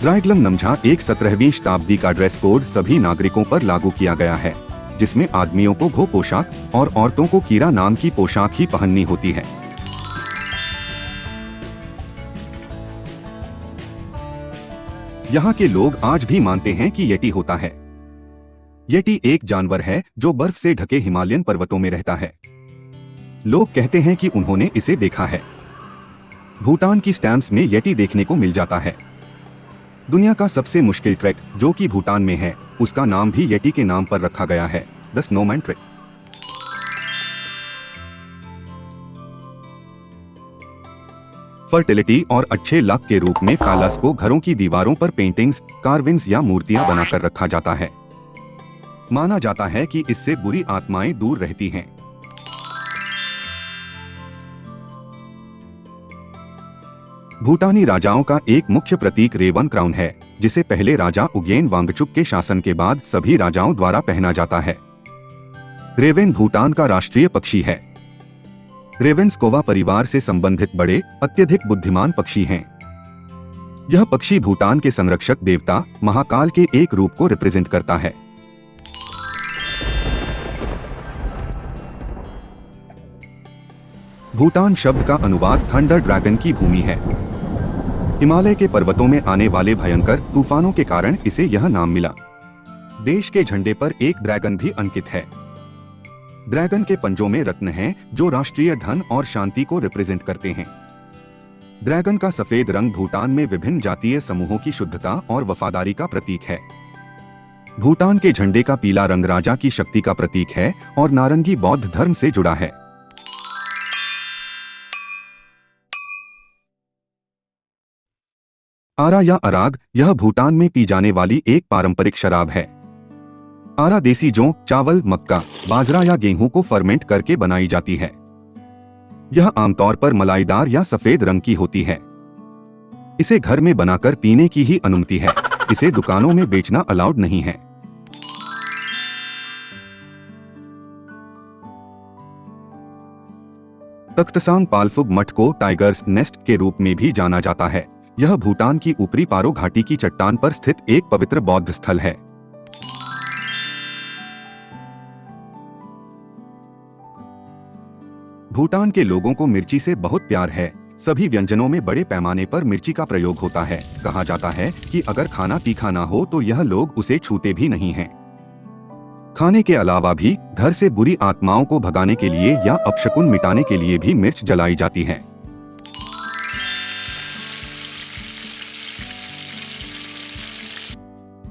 रायगलम नमझा एक 17वीं शताब्दी का ड्रेस कोड सभी नागरिकों पर लागू किया गया है, जिसमें आदमियों को घो पोशाक और औरतों को कीरा नाम की पोशाक ही पहननी होती है। यहाँ के लोग आज भी मानते हैं कि येटी होता है। येटी एक जानवर है जो बर्फ से ढके हिमालयन पर्वतों में रहता है। लोग कहते हैं कि उन्होंने इसे देखा है। भूटान की स्टैम्प्स में येटी देखने को मिल जाता है। दुनिया का सबसे मुश्किल ट्रैक जो कि भूटान में है, उसका नाम भी येटी के नाम पर रखा गया है, द स्नोमैन ट्रैक। फर्टिलिटी और अच्छे लक के रूप में फैलस को घरों की दीवारों पर पेंटिंग्स, कार्विंग्स या मूर्तियां बनाकर रखा जाता है। माना जाता है कि इससे बुरी आत्माएं दूर रहती हैं। भूटानी राजाओं का एक मुख्य प्रतीक रेवन क्राउन है, जिसे पहले राजा उगेन वांगचुक के शासन के बाद सभी राजाओं द्वारा पहना जाता है। रेवेन भूटान का राष्ट्रीय पक्षी है। रेवेन्स कोवा परिवार से संबंधित बड़े, अत्यधिक बुद्धिमान पक्षी हैं। यह पक्षी भूटान के संरक्षक देवता महाकाल के एक रूप को रिप्रेजेंट करता है। भूटान शब्द का अनुवाद थंडर ड्रैगन की भूमि है। हिमालय के पर्वतों में आने वाले भयंकर तूफानों के कारण इसे यह नाम मिला। देश के झंडे पर एक ड्रैगन भी अंकित है। ड्रैगन के पंजों में रत्न हैं जो राष्ट्रीय धन और शांति को रिप्रेजेंट करते हैं। ड्रैगन का सफेद रंग भूटान में विभिन्न जातीय समूहों की शुद्धता और वफादारी का प्रतीक है। भूटान के झंडे का पीला रंग राजा की शक्ति का प्रतीक है और नारंगी बौद्ध धर्म से जुड़ा है। आरा या अराग यह भूटान में पी जाने वाली एक पारंपरिक शराब है। आरा देसी जौ, चावल, मक्का, बाजरा या गेहूं को फर्मेंट करके बनाई जाती है। यह आमतौर पर मलाईदार या सफेद रंग की होती है। इसे घर में बनाकर पीने की ही अनुमति है। इसे दुकानों में बेचना अलाउड नहीं है। तख्तसांग पालफुग मठ को टाइगर्स नेस्ट के रूप में भी जाना जाता है। यह भूटान की ऊपरी पारो घाटी की चट्टान पर स्थित एक पवित्र बौद्ध स्थल है। भूटान के लोगों को मिर्ची से बहुत प्यार है। सभी व्यंजनों में बड़े पैमाने पर मिर्ची का प्रयोग होता है। कहा जाता है कि अगर खाना तीखा ना हो तो यह लोग उसे छूते भी नहीं हैं। खाने के अलावा भी घर से बुरी आत्माओं को भगाने के लिए या अपशकुन मिटाने के लिए भी मिर्च जलाई जाती है।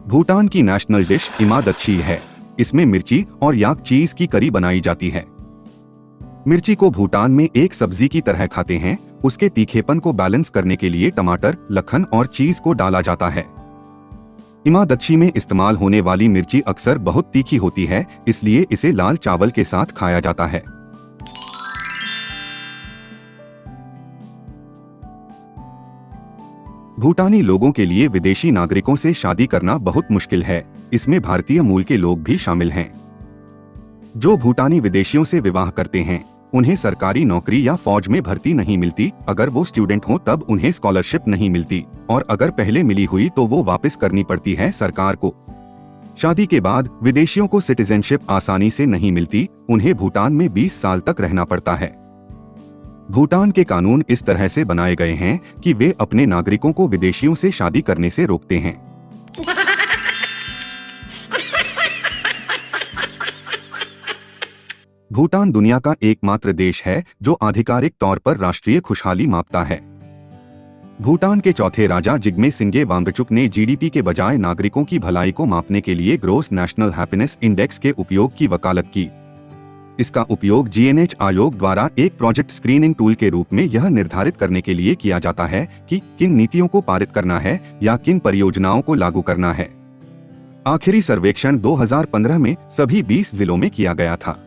भूटान की नेशनल डिश इमादच्छी है। इसमें मिर्ची और याक चीज की करी बनाई जाती है। मिर्ची को भूटान में एक सब्जी की तरह खाते हैं। उसके तीखेपन को बैलेंस करने के लिए टमाटर, लखन और चीज को डाला जाता है। इमादच्छी में इस्तेमाल होने वाली मिर्ची अक्सर बहुत तीखी होती है, इसलिए इसे लाल चावल के साथ खाया जाता है। भूटानी लोगों के लिए विदेशी नागरिकों से शादी करना बहुत मुश्किल है। इसमें भारतीय मूल के लोग भी शामिल हैं। जो भूटानी विदेशियों से विवाह करते हैं, उन्हें सरकारी नौकरी या फौज में भर्ती नहीं मिलती। अगर वो स्टूडेंट हो तब उन्हें स्कॉलरशिप नहीं मिलती, और अगर पहले मिली हुई तो वो वापस करनी पड़ती है सरकार को। शादी के बाद विदेशियों को सिटीजनशिप आसानी से नहीं मिलती। उन्हें भूटान में 20 साल तक रहना पड़ता है। भूटान के कानून इस तरह से बनाए गए हैं कि वे अपने नागरिकों को विदेशियों से शादी करने से रोकते हैं। भूटान दुनिया का एकमात्र देश है जो आधिकारिक तौर पर राष्ट्रीय खुशहाली मापता है। भूटान के चौथे राजा जिग्मे सिंगे वांगचुक ने जीडीपी के बजाय नागरिकों की भलाई को मापने के लिए ग्रोस नेशनल हैप्पीनेस इंडेक्स के उपयोग की वकालत की। इसका उपयोग जीएनएच आयोग द्वारा एक प्रोजेक्ट स्क्रीनिंग टूल के रूप में यह निर्धारित करने के लिए किया जाता है कि किन नीतियों को पारित करना है या किन परियोजनाओं को लागू करना है। आखिरी सर्वेक्षण 2015 में सभी 20 जिलों में किया गया था।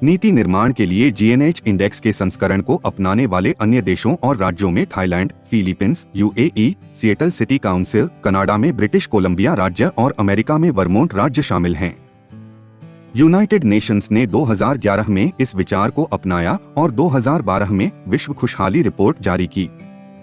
नीति निर्माण के लिए जीएनएच इंडेक्स के संस्करण को अपनाने वाले अन्य देशों और राज्यों में Thailand, Philippines, UAE, Seattle city council, Canada में ब्रिटिश कोलंबिया राज्य और अमेरिका में वर्मोंट राज्य शामिल हैं। यूनाइटेड नेशंस ने 2011 में इस विचार को अपनाया और 2012 में विश्व खुशहाली रिपोर्ट जारी की।